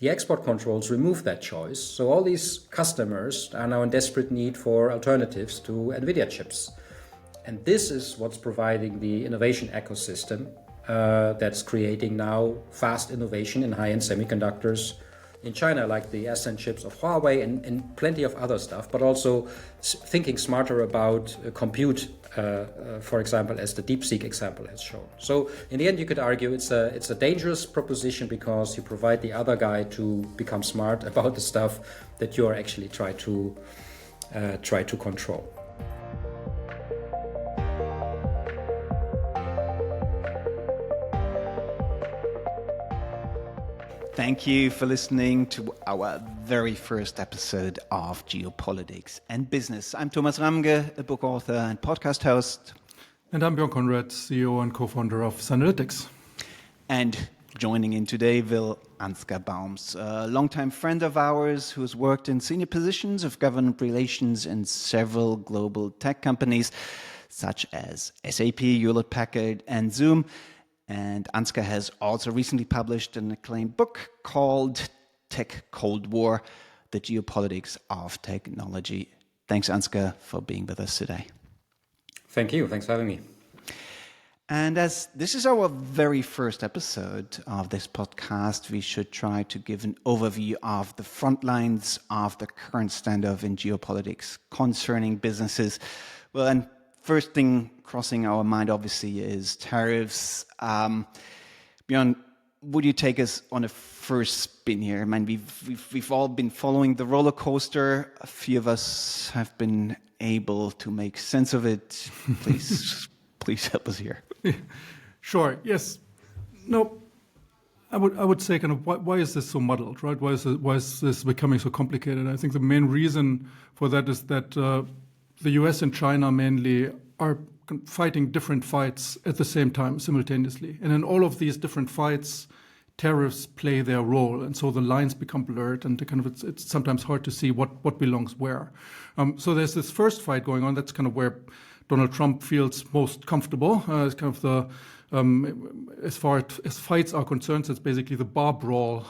The export controls remove that choice, so all these customers are now in desperate need for alternatives to NVIDIA chips. And this is what's providing the innovation ecosystem that's creating now fast innovation in high-end semiconductors in China, like the Ascend chips of Huawei and plenty of other stuff, but also thinking smarter about compute, for example, as the DeepSeek example has shown. So in the end, you could argue it's a dangerous proposition because you provide the other guy to become smart about the stuff that you are actually try to control. Thank you for listening to our very first episode of Geopolitics and Business. I'm Thomas Ramge, a book author and podcast host. And I'm Björn Conrad, CEO and co-founder of Analytics. And joining in today will Ansgar Baums, a longtime friend of ours who has worked in senior positions of government relations in several global tech companies, such as SAP, Hewlett-Packard, and Zoom. And Ansgar has also recently published an acclaimed book called Tech Cold War, The Geopolitics of Technology. Thanks, Ansgar, for being with us today. Thank you. Thanks for having me. And as this is our very first episode of this podcast, we should try to give an overview of the front lines of the current standoff in geopolitics concerning businesses. Well, and first thing crossing our mind, obviously, is tariffs. Björn, would you take us on a first spin here? I mean, we've all been following the roller coaster. A few of us have been able to make sense of it. Please help us here. Sure. Yes. No. I would say kind of why is this so muddled, right? Why is this becoming so complicated? I think the main reason for that is that the US and China mainly are fighting different fights at the same time, simultaneously. And in all of these different fights, tariffs play their role. And so the lines become blurred and it's sometimes hard to see what belongs where. So there's this first fight going on. That's kind of where Donald Trump feels most comfortable. It's kind of the as far as fights are concerned, it's basically the bar brawl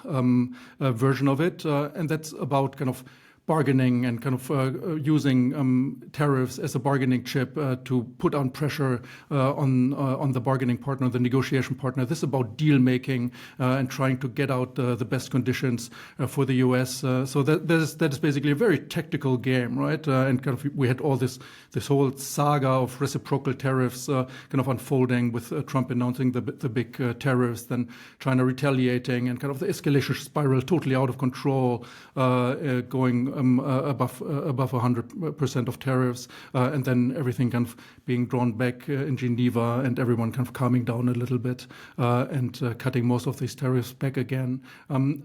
version of it. And that's about kind of bargaining and kind of using tariffs as a bargaining chip to put on pressure on the bargaining partner, the negotiation partner. This is about deal making and trying to get out the best conditions for the US. So that is basically a very tactical game, right? And kind of we had all this whole saga of reciprocal tariffs kind of unfolding with Trump announcing the big tariffs, then China retaliating, and kind of the escalation spiral totally out of control, going above 100% of tariffs, and then everything kind of being drawn back in Geneva, and everyone kind of calming down a little bit and cutting most of these tariffs back again.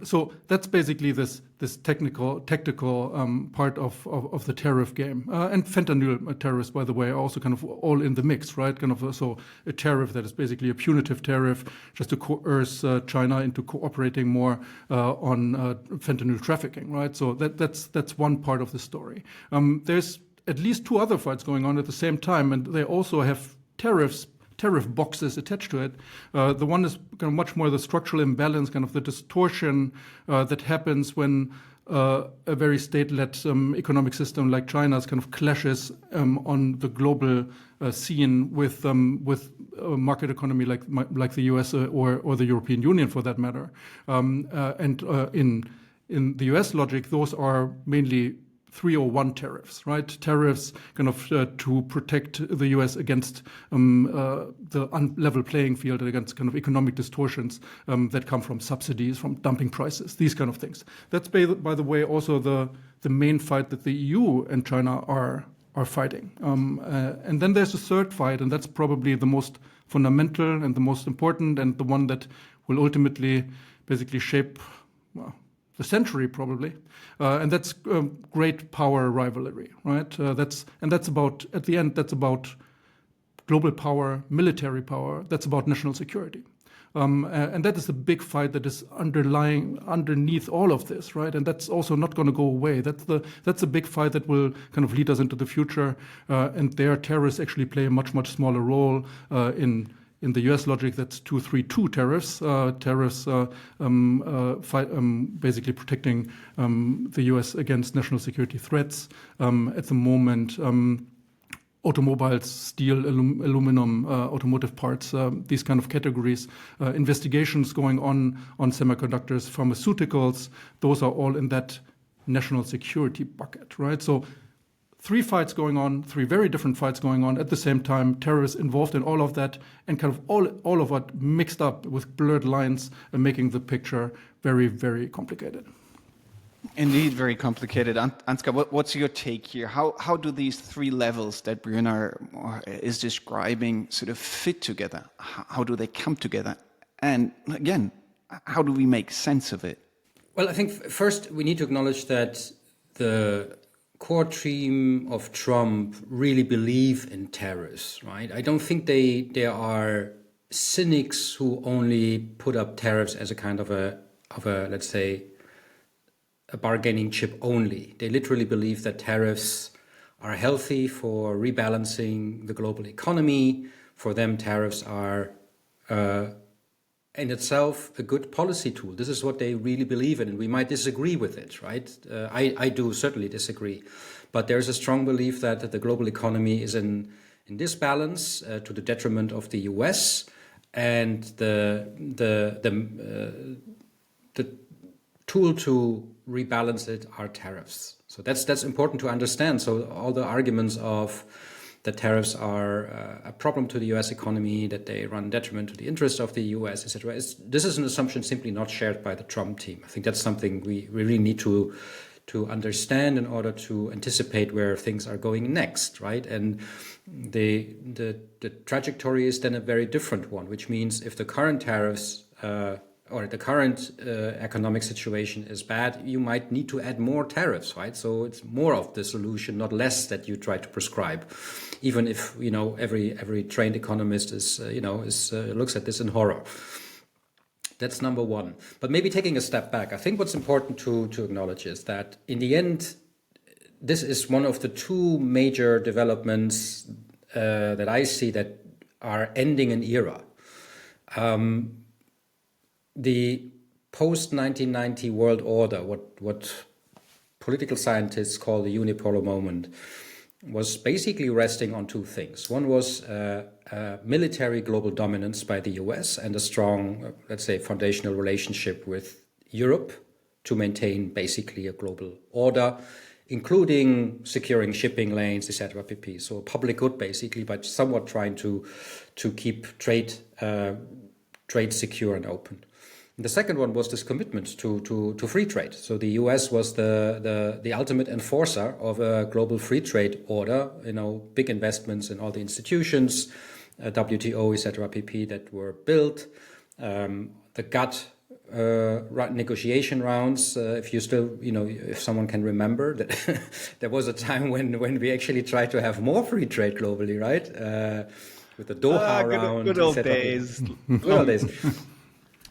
So that's basically this tactical part of the tariff game. And fentanyl tariffs, by the way, are also kind of all in the mix, right? Kind of so a tariff that is basically a punitive tariff just to coerce China into cooperating more on fentanyl trafficking, right? So that's one part of the story. There's at least two other fights going on at the same time, and they also have tariff boxes attached to it. The one is kind of much more the structural imbalance, kind of the distortion that happens when a very state-led economic system like China's kind of clashes on the global scene with a market economy like the US or the European Union, for that matter. In the US logic, those are mainly 301 tariffs, right? Tariffs kind of to protect the US against the unlevel playing field and against kind of economic distortions that come from subsidies, from dumping prices, these kind of things. That's, by the way, also the main fight that the EU and China are fighting. And then there's a third fight, and that's probably the most fundamental and the most important, and the one that will ultimately basically shape the century, probably, and that's great power rivalry, right? That's about, at the end, that's about global power, military power. That's about national security, and that is the big fight that is underneath all of this, right? And that's also not going to go away. That's a big fight that will kind of lead us into the future, and there terrorists actually play a much smaller role in in the US logic, that's 232 tariffs. Tariffs basically protecting the US against national security threats. At the moment, automobiles, steel, aluminum, automotive parts, these kind of categories. Investigations going on semiconductors, pharmaceuticals, those are all in that national security bucket, right? So 3 fights going on, 3 very different fights going on at the same time, terrorists involved in all of that, and kind of all of it mixed up with blurred lines and making the picture very, very complicated. Indeed, very complicated. Ansgar, what's your take here? How do these 3 levels that Björn is describing sort of fit together? How do they come together? And again, how do we make sense of it? Well, I think first we need to acknowledge that the core team of Trump really believe in tariffs, right? I don't think they are cynics who only put up tariffs as a kind of a let's say, a bargaining chip only. They literally believe that tariffs are healthy for rebalancing the global economy. For them, tariffs are in itself a good policy tool. This is what they really believe in, and we might disagree with it, right? I do certainly disagree. But there's a strong belief that the global economy is in disbalance to the detriment of the US, and the tool to rebalance it are tariffs. So that's important to understand. So all the arguments of that tariffs are a problem to the US economy, that they run detriment to the interests of the US, etc. This is an assumption simply not shared by the Trump team. I think that's something we really need to understand in order to anticipate where things are going next, right? And the trajectory is then a very different one, which means if the current tariffs or the current economic situation is bad, you might need to add more tariffs, right? So it's more of the solution, not less, that you try to prescribe, even if every trained economist looks at this in horror. That's number one. But maybe taking a step back, I think what's important to acknowledge is that in the end, this is one of the 2 major developments that I see that are ending an era. The post-1990 world order, what political scientists call the unipolar moment, was basically resting on 2 things. One was military global dominance by the US and a strong, let's say, foundational relationship with Europe to maintain basically a global order, including securing shipping lanes, etc. pp. So a public good basically, but somewhat trying to keep trade secure and open. The second one was this commitment to free trade. So the US was the ultimate enforcer of a global free trade order, big investments in all the institutions, WTO, etc. pp. That were built, the GATT negotiation rounds. If you still, if someone can remember that there was a time when we actually tried to have more free trade globally, right? With the Doha round. Good old days. Good old days.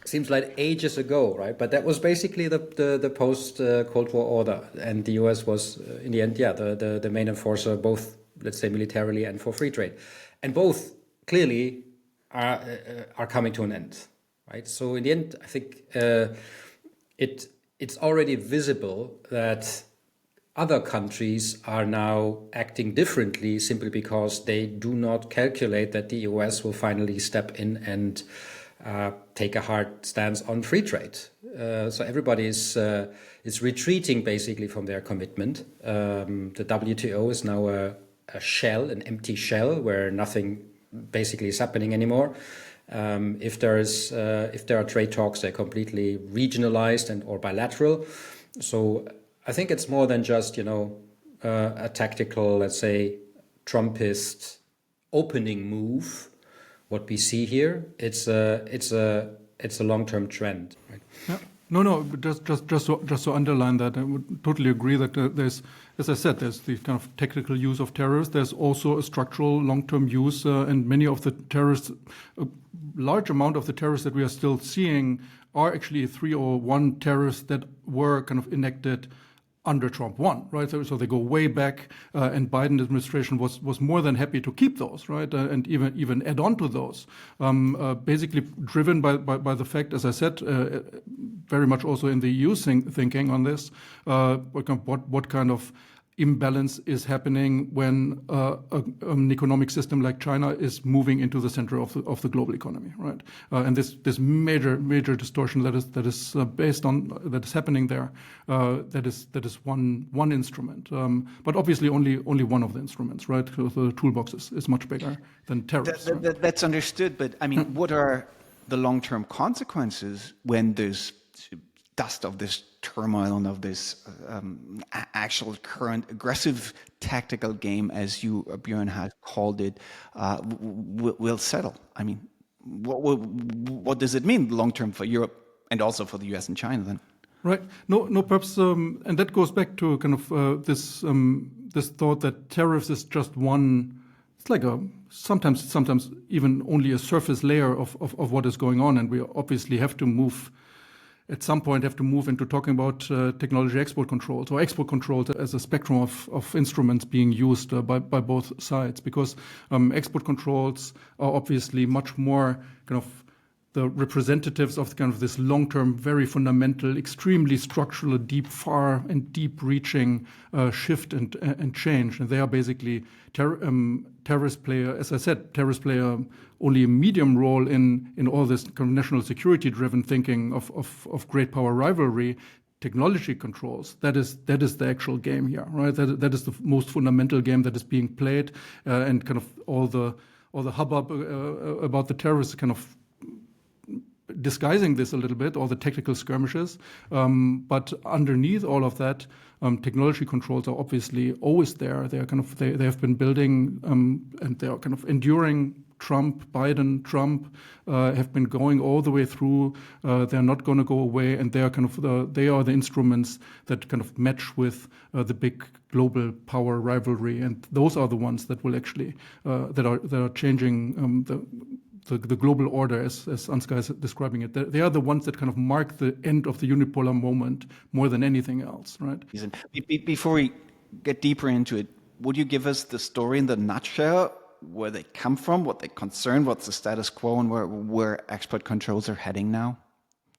Seems like ages ago, right? But that was basically the post-Cold War order. And the US was, in the end, the main enforcer, both, let's say, militarily and for free trade. And both clearly are coming to an end, right? So in the end, I think it's already visible that other countries are now acting differently simply because they do not calculate that the US will finally step in and take a hard stance on free trade. So everybody is retreating basically from their commitment. The WTO is now a shell, an empty shell where nothing basically is happening anymore. If there are trade talks, they're completely regionalized or bilateral. So I think it's more than just a tactical, let's say, Trumpist opening move. What we see here, it's a long-term trend. Right? Yeah. No. Just to underline that, I would totally agree that there's, as I said, there's the kind of technical use of tariffs. There's also a structural long-term use, and many of the terrorists, a large amount of the terrorists that we are still seeing are actually 301 terrorists that were kind of enacted under Trump 1, right? So they go way back, and Biden administration was more than happy to keep those, right? And even add on to those, basically driven by the fact, as I said, very much also in the EU thinking on this, what kind of imbalance is happening when an economic system like China is moving into the center of the global economy, right? And this major distortion that is based on that is happening there, that is one instrument, but obviously only one of the instruments, right? So the toolbox is much bigger than tariffs. That's understood, but I mean, what are the long-term consequences when there's dust of this turmoil and of this actual current aggressive tactical game, as you, Björn, had called it, will settle? I mean, what does it mean long-term for Europe and also for the US and China then? Right. No, perhaps, and that goes back to kind of this thought that tariffs is just one. It's like sometimes even only a surface layer of what is going on, and we obviously have to move. At some point, have to move into talking about technology export controls or export controls as a spectrum of instruments being used by both sides, because export controls are obviously much more kind of the representatives of kind of this long-term, very fundamental, extremely structural, far and deep-reaching shift and change. And they are basically terrorists play, as I said, terrorists play only a medium role in all this kind of national security-driven thinking of great power rivalry. Technology controls, that is the actual game here, right? That is the most fundamental game that is being played, and kind of all the hubbub about the terrorists kind of disguising this a little bit, all the tactical skirmishes, but underneath all of that, technology controls are obviously always there. They are kind of they have been building, and they are kind of enduring. Biden, have been going all the way through. They're not going to go away, and they are kind of they are the instruments that kind of match with the big global power rivalry, and those are the ones that will actually that are changing the global order, as Ansgar is describing it. They are the ones that kind of mark the end of the unipolar moment more than anything else, right? Before we get deeper into it, would you give us the story in the nutshell, where they come from, what they concern, what's the status quo, and where export controls are heading now?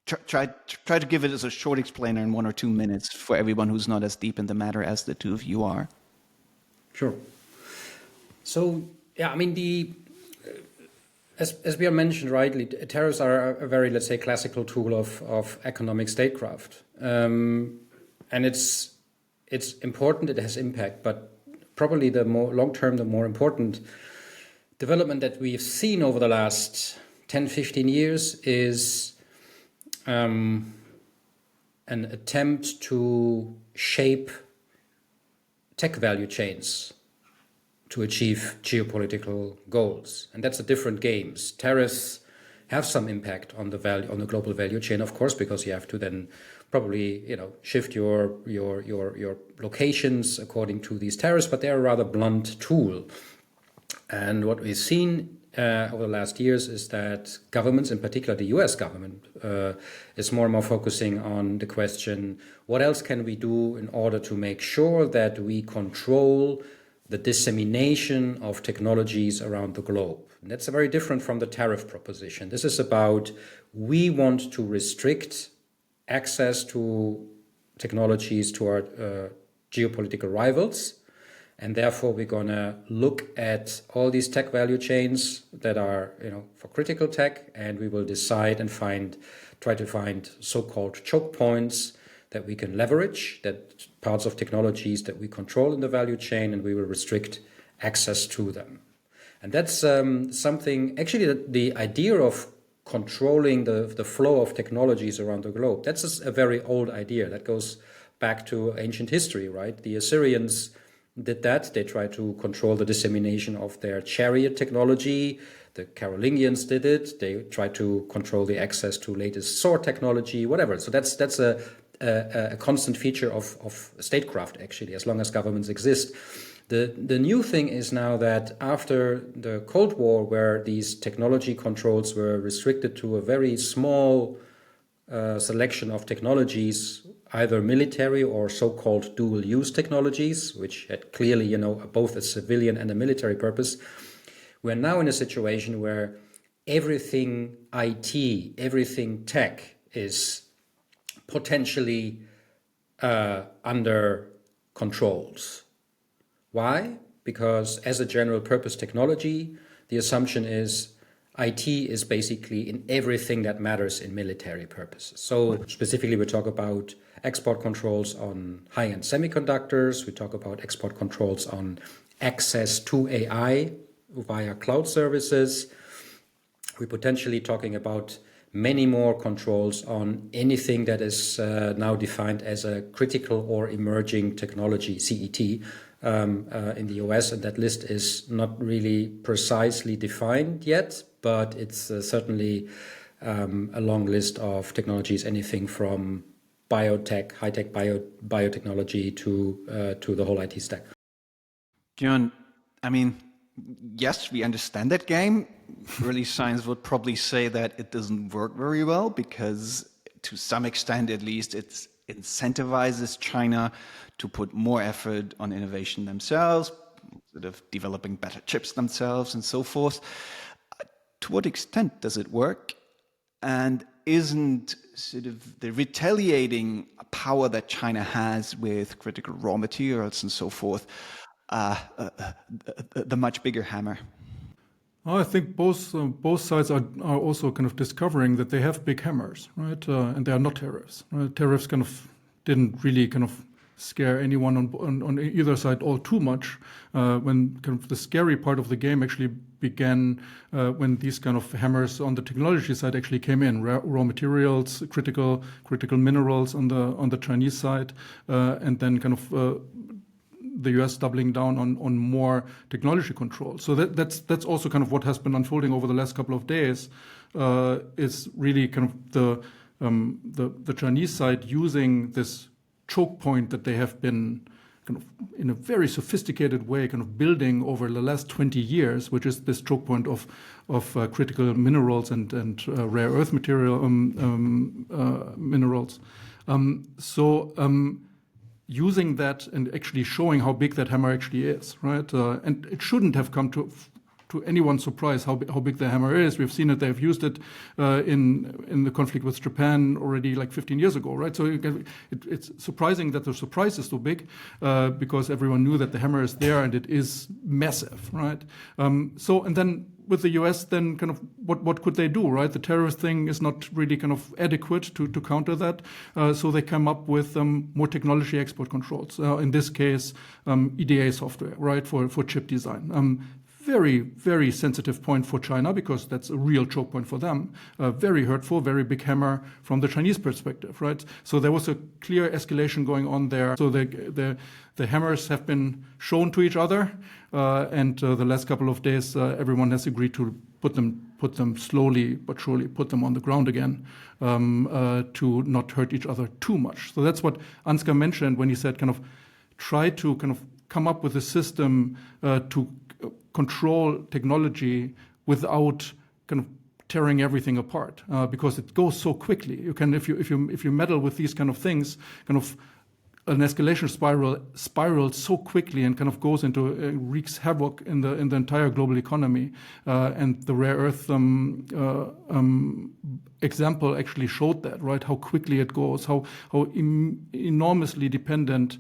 Try to give it as a short explainer in 1 or 2 minutes for everyone who's not as deep in the matter as the two of you are. Sure. So, yeah, I mean, as Björn mentioned rightly, tariffs are a very, let's say, classical tool of economic statecraft. And it's important, it has impact, but probably the more long-term, the more important development that we've seen over the last 10, 15 years is an attempt to shape tech value chains to achieve geopolitical goals. And that's a different game. Tariffs have some impact on the global value chain, of course, because you have to then probably, shift your locations according to these tariffs, but they're a rather blunt tool. And what we've seen over the last years is that governments, in particular the US government, is more and more focusing on the question, what else can we do in order to make sure that we control the dissemination of technologies around the globe? And that's very different from the tariff proposition. This is about, we want to restrict access to technologies to our geopolitical rivals. And therefore, we're going to look at all these tech value chains that are, for critical tech, and we will decide and try to find so-called choke points that we can leverage, that parts of technologies that we control in the value chain, and we will restrict access to them. And that's something, actually, the idea of controlling the flow of technologies around the globe, that's a very old idea. That goes back to ancient history, right? The Assyrians did that. They tried to control the dissemination of their chariot technology. The Carolingians did it. They tried to control the access to latest sword technology, whatever. So that's a constant feature of statecraft, actually, as long as governments exist. The new thing is now that after the Cold War, where these technology controls were restricted to a very small selection of technologies either military or so-called dual-use technologies, which had clearly, both a civilian and a military purpose. We're now in a situation where everything IT, everything tech is potentially under controls. Why? Because as a general purpose technology, the assumption is IT is basically in everything that matters in military purposes. So specifically, we talk about export controls on high-end semiconductors. We talk about export controls on access to AI via cloud services. We're potentially talking about many more controls on anything that is now defined as a critical or emerging technology, CET, in the US. And that list is not really precisely defined yet, but it's certainly a long list of technologies, anything from biotech, high-tech biotechnology to the whole IT stack. Björn, I mean, yes, we understand that game. Early science would probably say that it doesn't work very well because to some extent, at least, it incentivizes China to put more effort on innovation themselves, sort of developing better chips themselves and so forth. To what extent does it work? And isn't sort of the retaliating power that China has with critical raw materials and so forth the much bigger hammer? I think both sides are also kind of discovering that they have big hammers, right? And they are not tariffs. Right? Tariffs kind of didn't really kind of scare anyone on either side all too much. When kind of the scary part of the game actually began when these kind of hammers on the technology side actually came in, raw materials, critical minerals on the Chinese side, and then kind of the US doubling down on more technology control. So that's also kind of what has been unfolding over the last couple of days. Is really kind of the Chinese side using this choke point that they have been kind of in a very sophisticated way kind of building over the last 20 years, which is this choke point of critical minerals and rare earth material minerals. Using that and actually showing how big that hammer actually is, right? And it shouldn't have come to anyone's surprise how big the hammer is. We've seen it. They've used it in the conflict with Japan already like 15 years ago, right? So it's surprising that the surprise is so big because everyone knew that the hammer is there and it is massive, right? And then with the US, then kind of what could they do, right? The terrorist thing is not really kind of adequate to counter that. So they come up with more technology export controls. In this case, EDA software, right, for chip design. Very, very sensitive point for China because that's a real choke point for them. Very hurtful, very big hammer from the Chinese perspective, right? So there was a clear escalation going on there. So the hammers have been shown to each other, and the last couple of days, everyone has agreed to put them slowly but surely put them on the ground again to not hurt each other too much. So that's what Ansgar mentioned when he said kind of try to kind of come up with a system to control technology without kind of tearing everything apart because it goes so quickly. You can, if you meddle with these kind of things, kind of an escalation spirals so quickly and kind of goes into wreaks havoc in the entire global economy. And the rare earth example actually showed that, right? How quickly it goes, how enormously dependent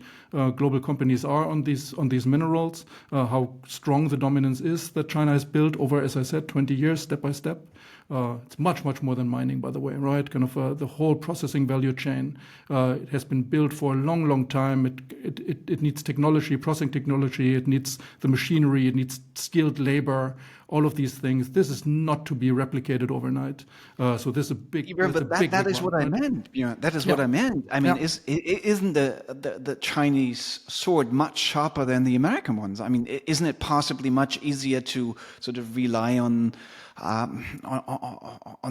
global companies are on these minerals, how strong the dominance is that China has built over, as I said, 20 years, step by step. It's much more than mining, by the way, right? Kind of the whole processing value chain. It has been built for a long time. It needs technology, processing technology. It needs the machinery. It needs skilled labor. All of these things. This is not to be replicated overnight. So this is a big. But that is what I meant. Yeah, that is what I meant. I mean, isn't the Chinese sword much sharper than the American ones? I mean, isn't it possibly much easier to sort of rely on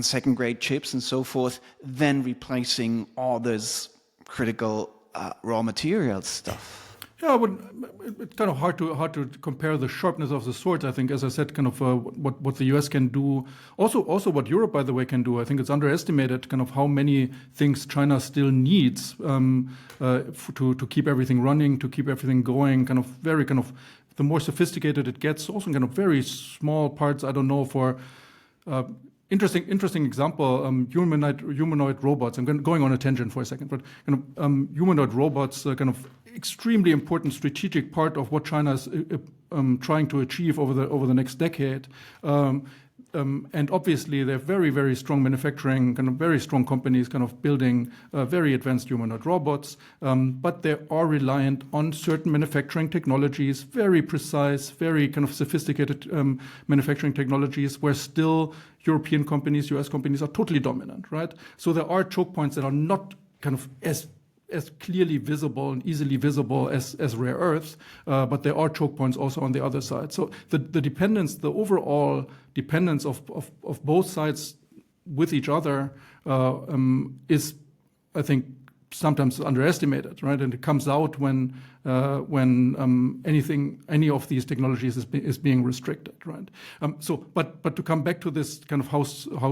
second-grade chips and so forth than replacing all this critical raw materials stuff? Yeah, it's kind of hard to compare the sharpness of the sword. I think, as I said, kind of what the US can do, also what Europe, by the way, can do. I think it's underestimated kind of how many things China still needs to keep everything running, to keep everything going. Kind of very kind of the more sophisticated it gets, also kind of very small parts. I don't know for. Interesting example, humanoid robots. I'm going on a tangent for a second, but kind of, humanoid robots, kind of extremely important strategic part of what China is trying to achieve over the next decade. And obviously, they're very, very strong manufacturing, kind of very strong companies, kind of building very advanced humanoid robots. But they are reliant on certain manufacturing technologies, very precise, very kind of sophisticated manufacturing technologies, where still European companies, US companies are totally dominant, right? So there are choke points that are not kind of as clearly visible and easily visible as rare earths, but there are choke points also on the other side. So the dependence, the overall dependence of both sides with each other is, I think, sometimes underestimated, right? And it comes out when any of these technologies is being restricted, right? But to come back to this kind of how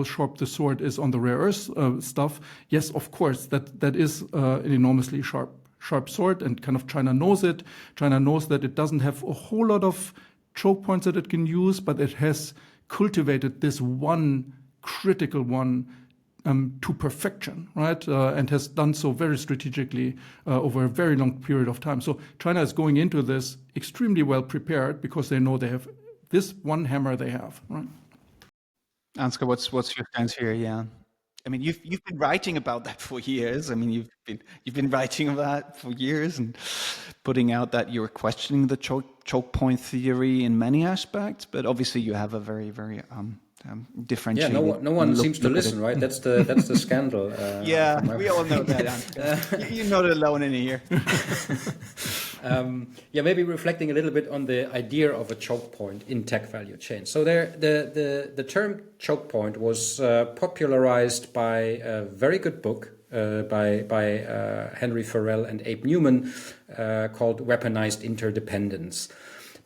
sharp the sword is on the rare earth stuff, yes, of course, that is an enormously sharp sword, and kind of China knows it. China knows that it doesn't have a whole lot of choke points that it can use, but it has cultivated this one critical one to perfection, right? And has done so very strategically over a very long period of time. So China is going into this extremely well prepared because they know they have this one hammer they have, right? Ansgar, what's your stance here? Yeah, I mean, you've been writing about that for years. I mean, you've been writing about that for years and putting out that you're questioning the choke point theory in many aspects, but obviously you have a very differentiated. Yeah, no one seems to listen, right? That's the scandal. Yeah, we all know that. You're not alone in here. Maybe reflecting a little bit on the idea of a choke point in tech value chain. So the term choke point was popularized by a very good book by Henry Farrell and Abe Newman called Weaponized Interdependence.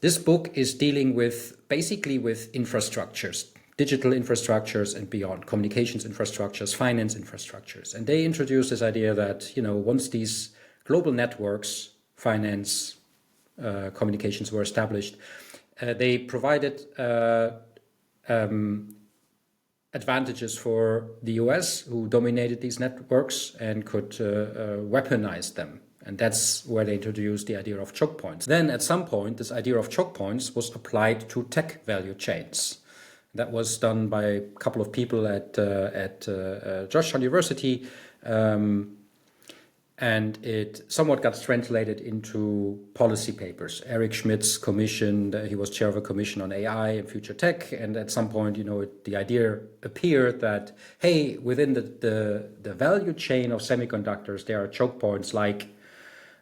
This book is dealing basically with infrastructures, digital infrastructures and beyond, communications infrastructures, finance infrastructures. And they introduced this idea that, once these global networks, finance, communications were established, they provided advantages for the US, who dominated these networks and could weaponize them. And that's where they introduced the idea of choke points. Then at some point, this idea of choke points was applied to tech value chains. That was done by a couple of people at Georgetown University, and it somewhat got translated into policy papers. Eric Schmidt's commission, he was chair of a commission on AI and future tech, and at some point, the idea appeared that, hey, within the value chain of semiconductors, there are choke points like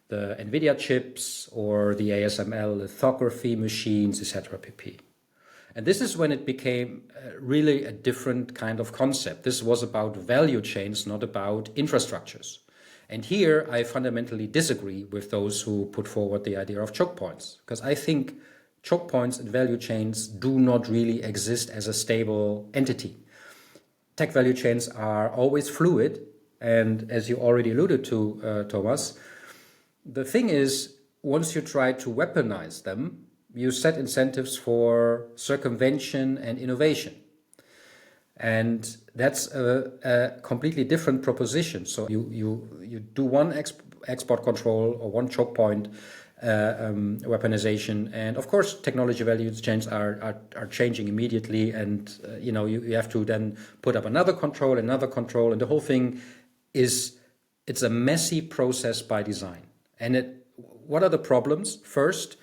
the NVIDIA chips or the ASML lithography machines, etc. pp. And this is when it became really a different kind of concept. This was about value chains, not about infrastructures. And here I fundamentally disagree with those who put forward the idea of choke points, because I think choke points and value chains do not really exist as a stable entity. Tech value chains are always fluid. And as you already alluded to, Thomas, the thing is, once you try to weaponize them, you set incentives for circumvention and innovation. And that's a completely different proposition. So you do one export control or one choke point weaponization. And of course, technology value chains are changing immediately. And, you have to then put up another control. And the whole thing it's a messy process by design. And what are the problems? First,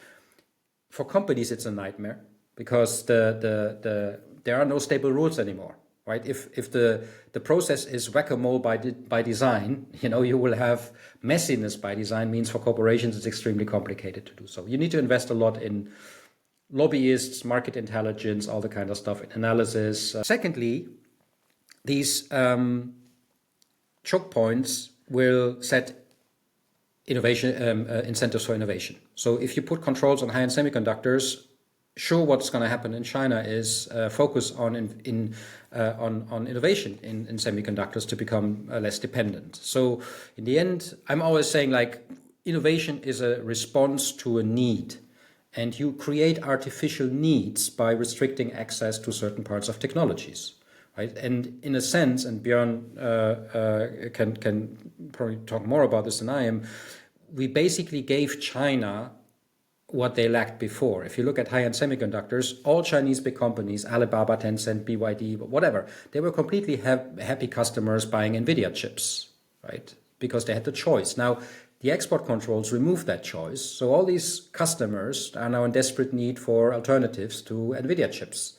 for companies, it's a nightmare because there are no stable rules anymore, right? If the process is whack-a-mole by design, you will have messiness by design. Means for corporations, it's extremely complicated to do so. You need to invest a lot in lobbyists, market intelligence, all the kind of stuff, analysis. Secondly, these choke points will set innovation incentives for innovation. So if you put controls on high-end semiconductors, sure, what's going to happen in China is focus on innovation in semiconductors to become less dependent. So in the end, I'm always saying like innovation is a response to a need, and you create artificial needs by restricting access to certain parts of technologies. Right? And in a sense, and Björn can probably talk more about this than I am, we basically gave China what they lacked before. If you look at high-end semiconductors, all Chinese big companies, Alibaba, Tencent, BYD, whatever, they were completely happy customers buying NVIDIA chips, right? Because they had the choice. Now, the export controls removed that choice. So all these customers are now in desperate need for alternatives to NVIDIA chips.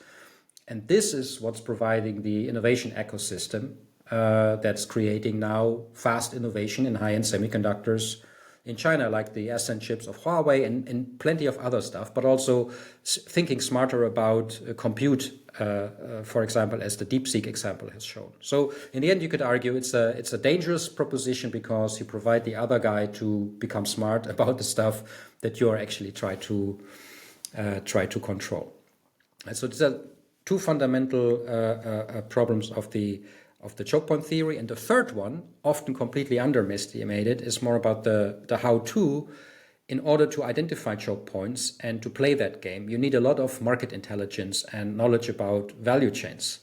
And this is what's providing the innovation ecosystem that's creating now fast innovation in high-end semiconductors in China, like the Ascend chips of Huawei and plenty of other stuff, but also thinking smarter about compute, for example, as the DeepSeek example has shown. So in the end, you could argue it's a dangerous proposition because you provide the other guy to become smart about the stuff that you're actually try to control. And so these are two fundamental problems of the choke point theory. And the third one, often completely underestimated, is more about the how-to. In order to identify choke points and to play that game, you need a lot of market intelligence and knowledge about value chains.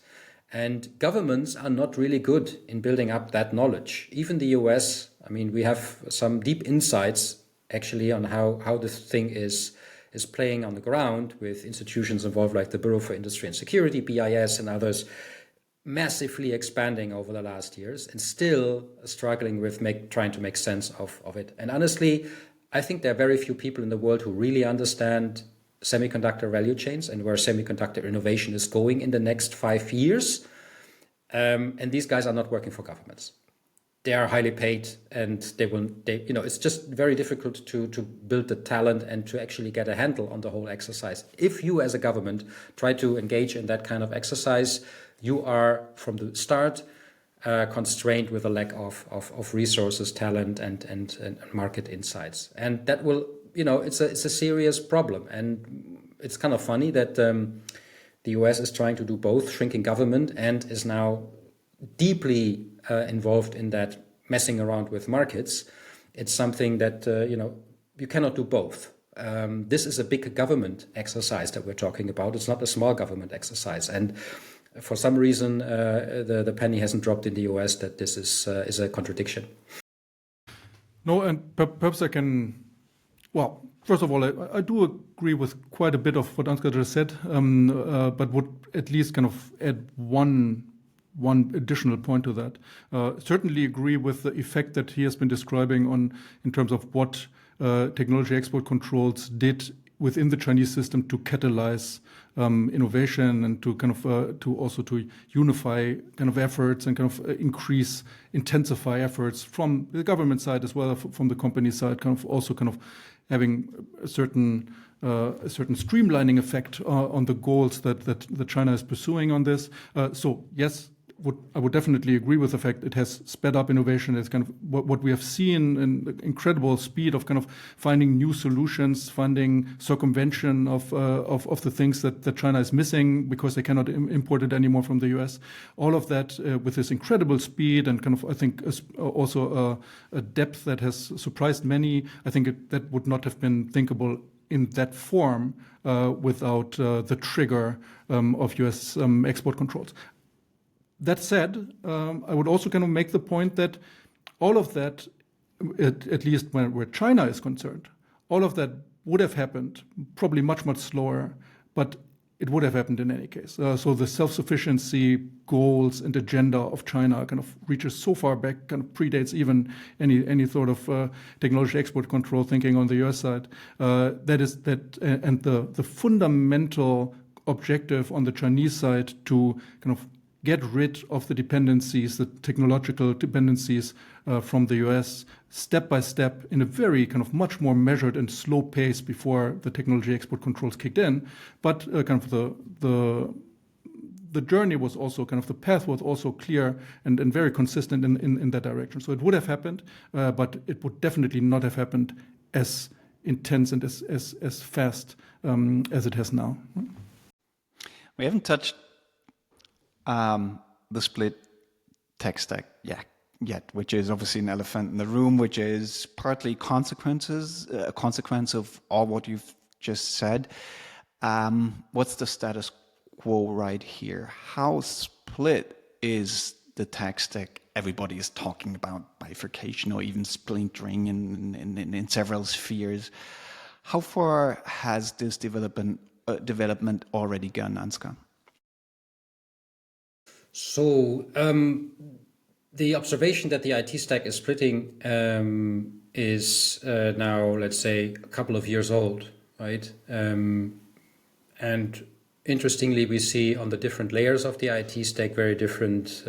And governments are not really good in building up that knowledge. Even the US, I mean, we have some deep insights actually on how this thing is playing on the ground with institutions involved like the Bureau for Industry and Security, BIS, and others, massively expanding over the last years and still struggling with trying to make sense of it. And honestly, I think there are very few people in the world who really understand semiconductor value chains and where semiconductor innovation is going in the next 5 years. And these guys are not working for governments. They are highly paid, and it's just very difficult to build the talent and to actually get a handle on the whole exercise. If you as a government try to engage in that kind of exercise, you are from the start constrained with a lack of resources, talent, and market insights. And that will, it's a serious problem. And it's kind of funny that the US is trying to do both, shrinking government, and is now deeply involved in that messing around with markets. It's something that, you cannot do both. This is a big government exercise that we're talking about. It's not a small government exercise. And for some reason, the penny hasn't dropped in the US that this is a contradiction. No, and perhaps I can, well, first of all, I do agree with quite a bit of what Ansgar just said, but would at least kind of add one additional point to that. Certainly agree with the effect that he has been describing in terms of what technology export controls did within the Chinese system to catalyze innovation and to kind of to unify kind of efforts and kind of intensify efforts from the government side as well as from the company side, kind of also kind of having a certain streamlining effect on the goals that China is pursuing on this. So yes, I would definitely agree with the fact it has sped up innovation. It's kind of what we have seen in incredible speed of kind of finding new solutions, finding circumvention of the things that China is missing because they cannot import it anymore from the US. All of that with this incredible speed and kind of, I think, also a depth that has surprised many. I think that would not have been thinkable in that form without the trigger of US export controls. That said, I would also kind of make the point that all of that, at least where China is concerned, all of that would have happened probably much, much slower, but it would have happened in any case. So the self-sufficiency goals and agenda of China kind of reaches so far back, kind of predates even any sort of technology export control thinking on the US side. And the fundamental objective on the Chinese side to kind of get rid of the dependencies, the technological dependencies from the US, step by step in a very kind of much more measured and slow pace before the technology export controls kicked in. But kind of the journey was also kind of, the path was also clear and very consistent in that direction. So it would have happened, but it would definitely not have happened as intense and as fast as it has now. We haven't touched the split tech stack yet, which is obviously an elephant in the room, which is partly a consequence of all what you've just said. What's the status quo right here? How split is the tech stack? Everybody is talking about bifurcation or even splintering in several spheres. How far has this development already gone, Ansgar? So the observation that the IT stack is splitting is now, let's say, a couple of years old, right? And interestingly, we see on the different layers of the IT stack very different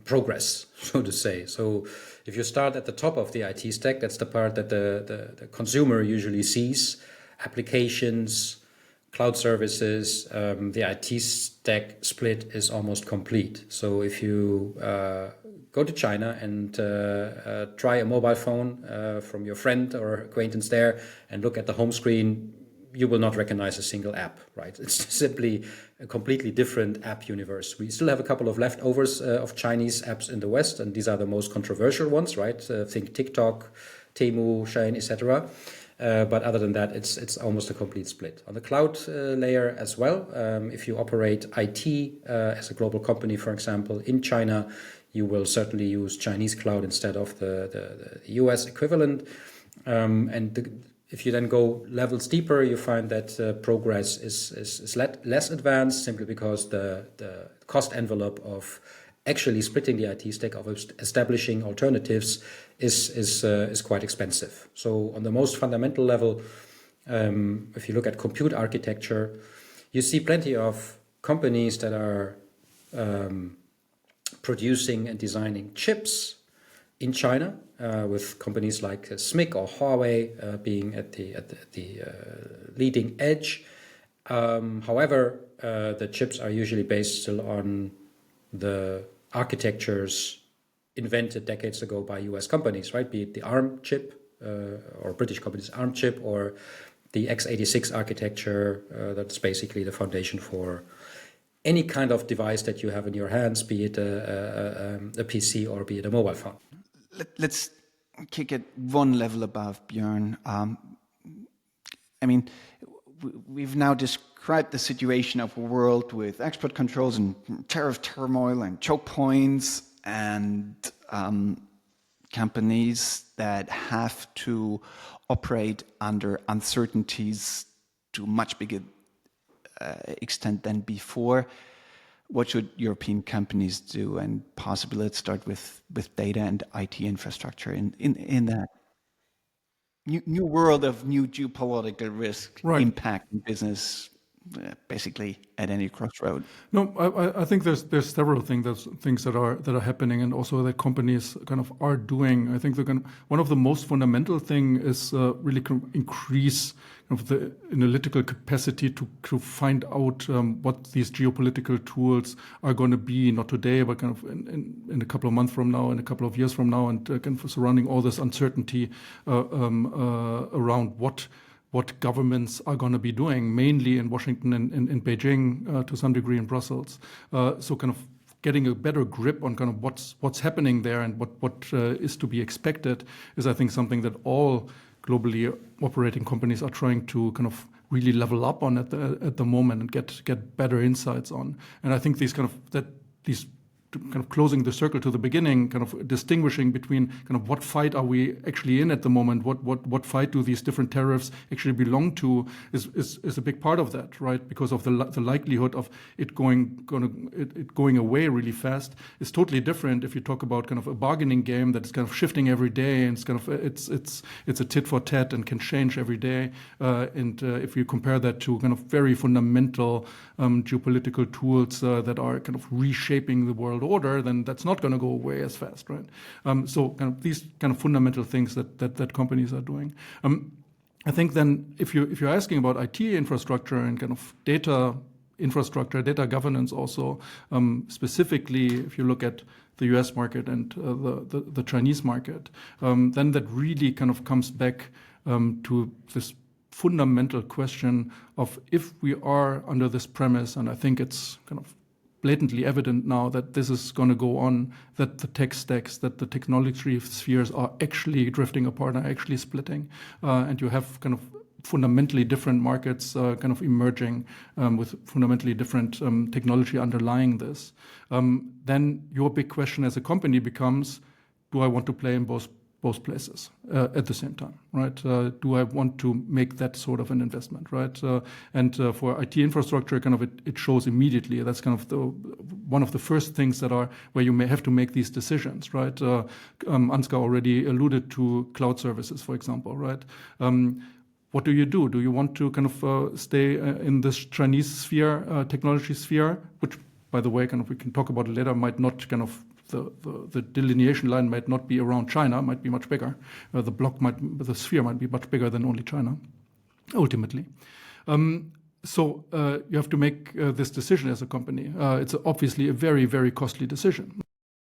progress, so to say. So if you start at the top of the IT stack, that's the part that the consumer usually sees, applications, cloud services, the IT stack split is almost complete. So if you go to China and try a mobile phone from your friend or acquaintance there and look at the home screen, you will not recognize a single app, right? It's simply a completely different app universe. We still have a couple of leftovers of Chinese apps in the West, and these are the most controversial ones, right? Think TikTok, Temu, Shein, etc. But other than that, it's almost a complete split. On the cloud layer as well, if you operate IT as a global company, for example, in China, you will certainly use Chinese cloud instead of the US equivalent. If you then go levels deeper, you find that progress is less advanced, simply because the cost envelope of actually splitting the IT stack, of establishing alternatives, is quite expensive. So on the most fundamental level, if you look at compute architecture, you see plenty of companies that are producing and designing chips in China, with companies like SMIC or Huawei being at the leading edge. However, the chips are usually based still on the architectures invented decades ago by US companies, right? Be it the ARM chip, or British company's ARM chip, or the x86 architecture, that's basically the foundation for any kind of device that you have in your hands, be it a PC or be it a mobile phone. Let's kick it one level above, Björn. I mean, we've now described the situation of a world with export controls and tariff turmoil and choke points and companies that have to operate under uncertainties to much bigger extent than before. What should European companies do? And possibly let's start with data and IT infrastructure in that new world of new geopolitical risk, Right. impact in business, basically at any crossroad. No, I think there's several things that are happening, and also that companies kind of are doing. I think one of the most fundamental thing is really increase the analytical capacity to find out what these geopolitical tools are going to be, not today, but kind of in a couple of months from now, in a couple of years from now, and kind of surrounding all this uncertainty around what governments are going to be doing, mainly in Washington and in Beijing, to some degree in Brussels. So kind of getting a better grip on kind of what's happening there and what is to be expected is, I think, something that all globally operating companies are trying to kind of really level up on at the moment and get better insights on. And I think these kind of closing the circle to the beginning, kind of distinguishing between kind of what fight are we actually in at the moment, what fight do these different tariffs actually belong to, is a big part of that, right? Because of the likelihood of it going away really fast is totally different if you talk about kind of a bargaining game that is kind of shifting every day, and it's kind of it's a tit for tat and can change every day. And if you compare that to kind of very fundamental geopolitical tools that are kind of reshaping the world order, then that's not going to go away as fast, right? So kind of these kind of fundamental things that companies are doing. I think then if you're asking about IT infrastructure and kind of data infrastructure, data governance also. Specifically, if you look at the US market and the Chinese market, then that really kind of comes back to this fundamental question of if we are under this premise, and I think it's kind of blatantly evident now that this is going to go on, that the tech stacks, that the technology spheres are actually drifting apart, are actually splitting, and you have kind of fundamentally different markets kind of emerging with fundamentally different technology underlying this, then your big question as a company becomes, do I want to play in both places at the same time, right? Do I want to make that sort of an investment, right? And for IT infrastructure, kind of it shows immediately. That's kind of one of the first things that are where you may have to make these decisions, right? Ansgar already alluded to cloud services, for example, right? What do you do? Do you want to kind of stay in this Chinese sphere, technology sphere, which, by the way, kind of we can talk about it later, might not kind of the delineation line might not be around China, might be much bigger. The sphere might be much bigger than only China, ultimately. So you have to make this decision as a company. It's obviously a very, very costly decision.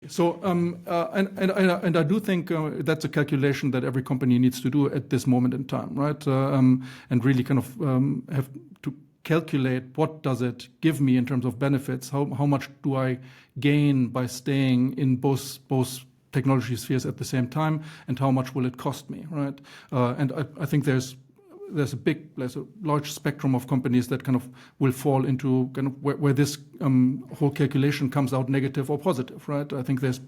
So and I do think that's a calculation that every company needs to do at this moment in time, right? And really kind of have to calculate what does it give me in terms of benefits. How much do I gain by staying in both technology spheres at the same time, and how much will it cost me, right? And I think there's a large spectrum of companies that kind of will fall into kind of where this whole calculation comes out negative or positive, right? I think there's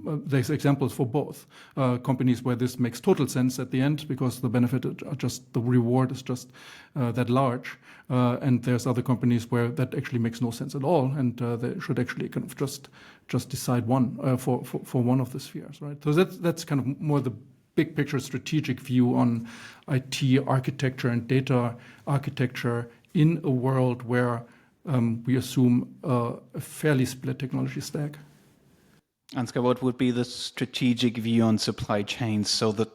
there's examples for both companies where this makes total sense at the end because the benefit the reward is just that large, and there's other companies where that actually makes no sense at all, and they should actually kind of just decide one for one of the spheres, right? So that's kind of more the big picture strategic view on IT architecture and data architecture in a world where we assume a fairly split technology stack. Ansgar, what would be the strategic view on supply chains? So the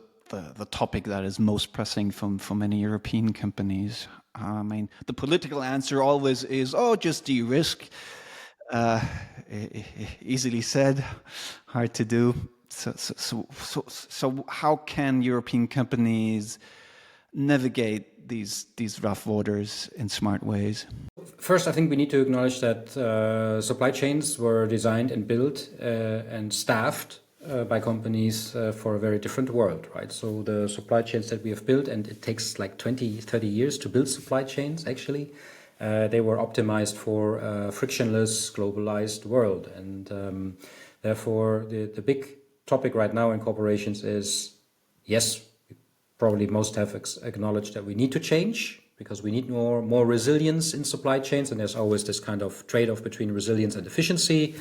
topic that is most pressing for many European companies. I mean, the political answer always is, just de-risk. Easily said, hard to do. So how can European companies navigate these rough waters in smart ways? First, I think we need to acknowledge that supply chains were designed and built and staffed by companies for a very different world, right? So the supply chains that we have built, and it takes like 20, 30 years to build supply chains, actually, they were optimized for a frictionless, globalized world. And therefore, the big topic right now in corporations is, yes, we probably most have acknowledged that we need to change because we need more resilience in supply chains, and there's always this kind of trade-off between resilience and efficiency.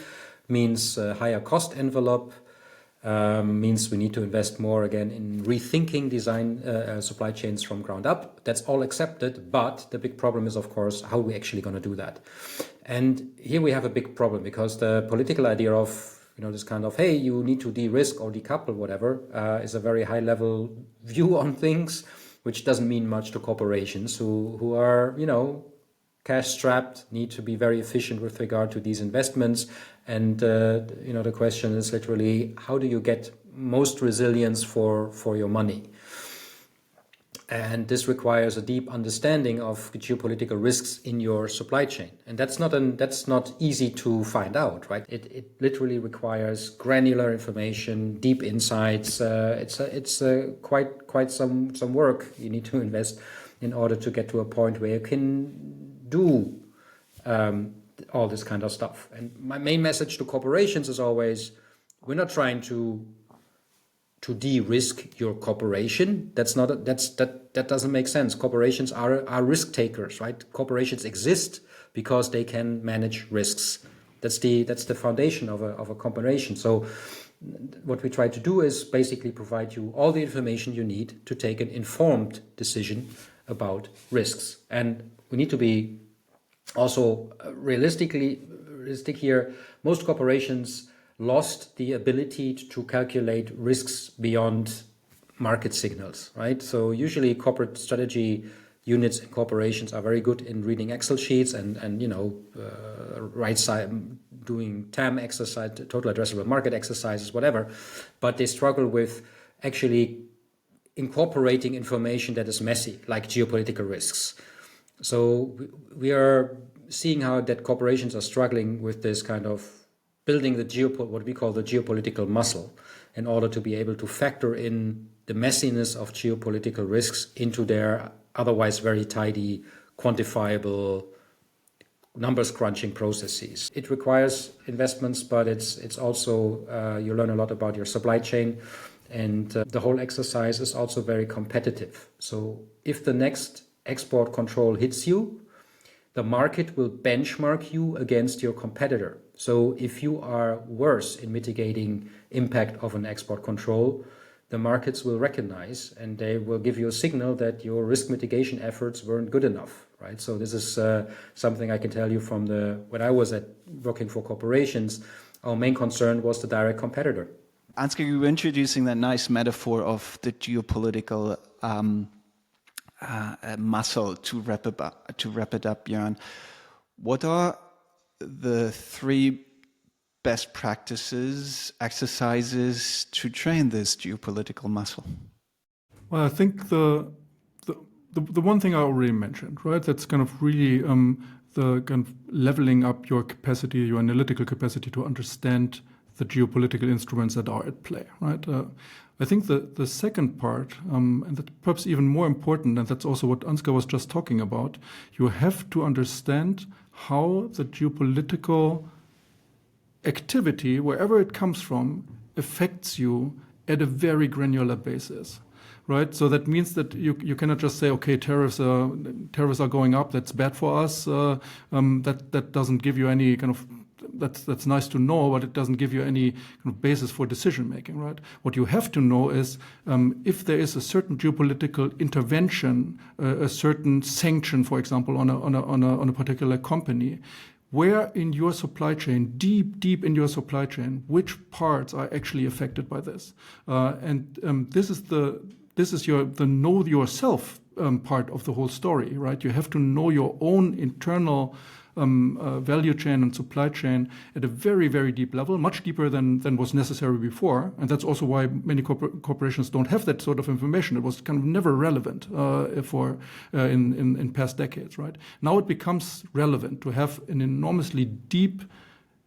Means higher cost envelope, means we need to invest more again in rethinking design supply chains from ground up. That's all accepted, but the big problem is, of course, how are we actually going to do that? And here we have a big problem because the political idea of this kind of, hey, you need to de-risk or decouple, whatever, is a very high-level view on things, which doesn't mean much to corporations who are, cash-strapped, need to be very efficient with regard to these investments. And, the question is literally, how do you get most resilience for your money? And this requires a deep understanding of geopolitical risks in your supply chain. And that's not easy to find out, right? It literally requires granular information, deep insights. It's quite some work you need to invest in order to get to a point where you can do all this kind of stuff. And my main message to corporations is always, we're not trying to de-risk your corporation. That doesn't make sense. Corporations are risk takers, right? Corporations exist because they can manage risks. That's the foundation of a corporation. So what we try to do is basically provide you all the information you need to take an informed decision about risks. And we need to be also realistic here. Most corporations lost the ability to calculate risks beyond market signals, right? So usually corporate strategy units and corporations are very good in reading Excel sheets and right side doing TAM exercise, total addressable market exercises, whatever, but they struggle with actually incorporating information that is messy, like geopolitical risks. So we are seeing how that corporations are struggling with this kind of building what we call the geopolitical muscle in order to be able to factor in the messiness of geopolitical risks into their otherwise very tidy, quantifiable, numbers crunching processes. It requires investments, but it's also, you learn a lot about your supply chain, and the whole exercise is also very competitive. So if the next export control hits you, the market will benchmark you against your competitor. So if you are worse in mitigating impact of an export control, the markets will recognize and they will give you a signal that your risk mitigation efforts weren't good enough, right? So this is something I can tell you from when I was working for corporations, our main concern was the direct competitor. Ansgar, you were introducing that nice metaphor of the geopolitical muscle. To wrap it up, Björn, what are the 3 best practices, exercises to train this geopolitical muscle? Well, I think the one thing I already mentioned, right? That's kind of really the kind of leveling up your capacity, your analytical capacity to understand the geopolitical instruments that are at play, right? I think the second part, and that perhaps even more important, and that's also what Ansgar was just talking about, you have to understand how the geopolitical activity, wherever it comes from, affects you at a very granular basis, right? So that means that you cannot just say, okay, tariffs are going up, that's bad for us. That doesn't give you any kind of, that's nice to know, but it doesn't give you any kind of basis for decision making, right? What you have to know is if there is a certain geopolitical intervention, a certain sanction, for example, on a particular company, where in your supply chain, deep in your supply chain, which parts are actually affected by this? This is the know yourself part of the whole story, right? You have to know your own internal value chain and supply chain at a very, very deep level, much deeper than was necessary before. And that's also why many corporations don't have that sort of information. It was kind of never relevant in past decades, right? Now it becomes relevant to have an enormously deep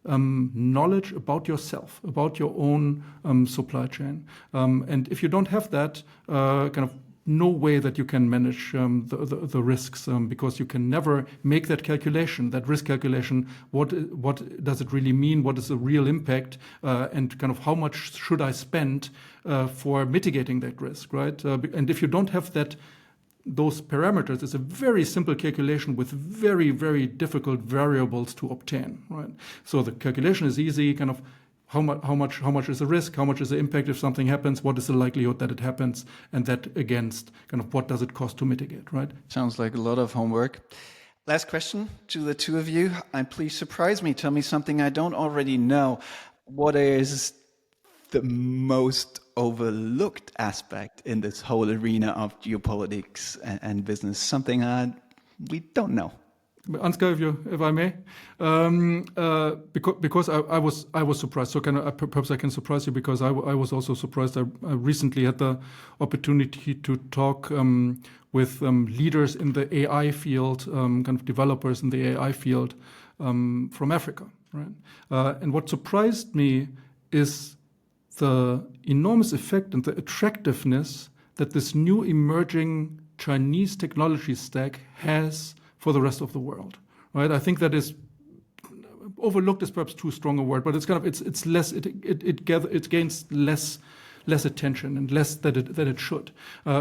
knowledge about yourself, about your own supply chain. And if you don't have that, kind of no way that you can manage the risks, because you can never make that calculation, that risk calculation. What does it really mean? What is the real impact? And kind of how much should I spend for mitigating that risk, right? And if you don't have those parameters, it's a very simple calculation with very, very difficult variables to obtain, right? So the calculation is easy, kind of how much is the risk, how much is the impact if something happens, what is the likelihood that it happens, and that against kind of what does it cost to mitigate, right? Sounds like a lot of homework. Last question to the two of you, and please surprise me, tell me something I don't already know. What is the most overlooked aspect in this whole arena of geopolitics and business? Something we don't know. Ansgar, if I may, because I was surprised. So perhaps I can surprise you, because I was also surprised. I recently had the opportunity to talk with leaders in the AI field, kind of developers in the AI field from Africa, right? And what surprised me is the enormous effect and the attractiveness that this new emerging Chinese technology stack has for the rest of the world, right? I think that is overlooked is perhaps too strong a word, but it's kind of it's less it gains less attention and less that it should,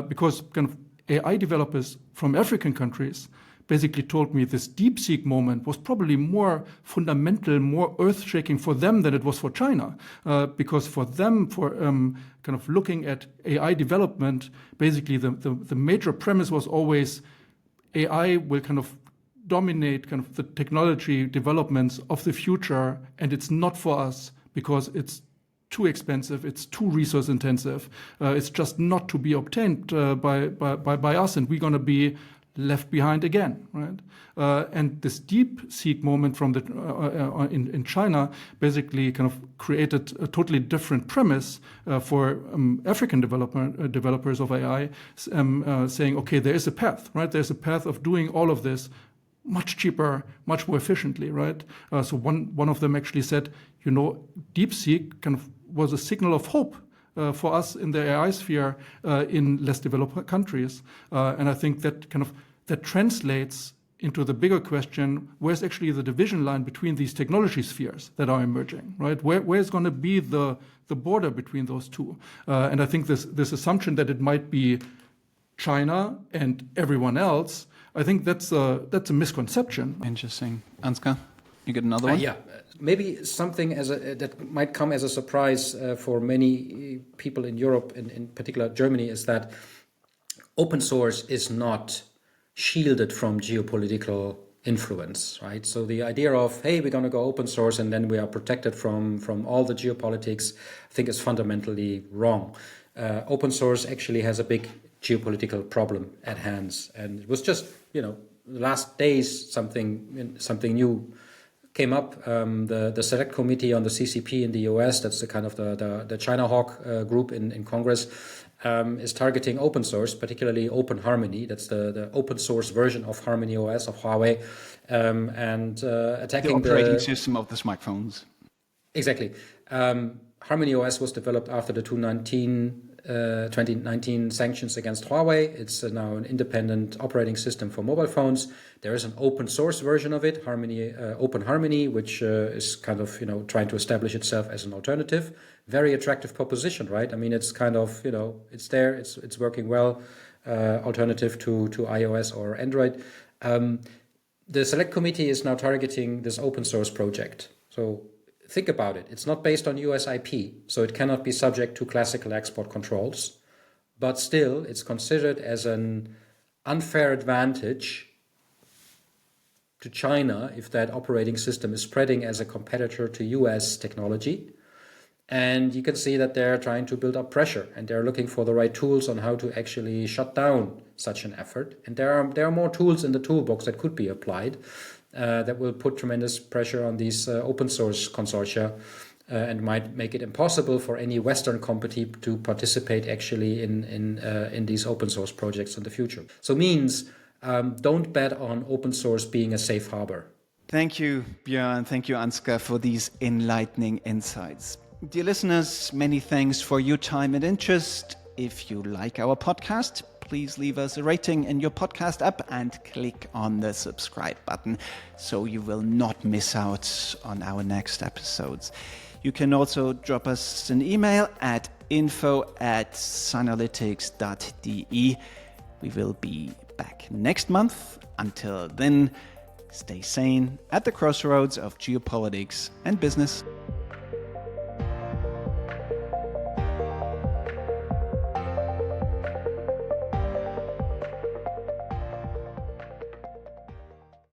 because kind of AI developers from African countries basically told me this DeepSeek moment was probably more fundamental, more earth-shaking for them than it was for China, because for them, for kind of looking at AI development, basically the major premise was always AI will kind of dominate kind of the technology developments of the future, and it's not for us because it's too expensive, it's too resource intensive, it's just not to be obtained by us, and we're going to be left behind again, right? And this DeepSeek moment from in China basically kind of created a totally different premise for African developers of AI, saying, okay, there is a path, right? There's a path of doing all of this much cheaper, much more efficiently, right? So one of them actually said, DeepSeek kind of was a signal of hope for us in the AI sphere in less developed countries. And I think that translates into the bigger question, where's actually the division line between these technology spheres that are emerging, right? Where's going to be the border between those two? And I think this assumption that it might be China and everyone else, I think that's a misconception. Interesting. Ansgar, you get another one? Yeah. Maybe something that might come as a surprise for many people in Europe, in particular Germany, is that open source is not shielded from geopolitical influence, right? So the idea of, hey, we're going to go open source and then we are protected from all the geopolitics, I think is fundamentally wrong. Open source actually has a big geopolitical problem at hand. And it was just, the last days something new came up. The Select Committee on the CCP in the US, that's the kind of the China Hawk group in Congress, is targeting open source, particularly Open Harmony. That's the open source version of Harmony OS of Huawei, and attacking the operating system of the smartphones. Exactly. Harmony OS was developed after the 2019 sanctions against Huawei. It's now an independent operating system for mobile phones. There is an open source version of it, Open Harmony, which is kind of trying to establish itself as an alternative. Very attractive proposition, right? I mean, it's kind of it's there, it's working well, alternative to iOS or Android. The Select Committee is now targeting this open source project. So think about it. It's not based on US IP, so it cannot be subject to classical export controls. But still, it's considered as an unfair advantage to China if that operating system is spreading as a competitor to US technology. And you can see that they're trying to build up pressure, and they're looking for the right tools on how to actually shut down such an effort. And there are more tools in the toolbox that could be applied. That will put tremendous pressure on these open source consortia and might make it impossible for any Western company to participate actually in these open source projects in the future. So means don't bet on open source being a safe harbor. Thank you, Björn. Thank you, Ansgar, for these enlightening insights. Dear listeners, many thanks for your time and interest. If you like our podcast, please leave us a rating in your podcast app and click on the subscribe button so you will not miss out on our next episodes. You can also drop us an email at info@synalytics.de. We will be back next month. Until then, stay sane at the crossroads of geopolitics and business.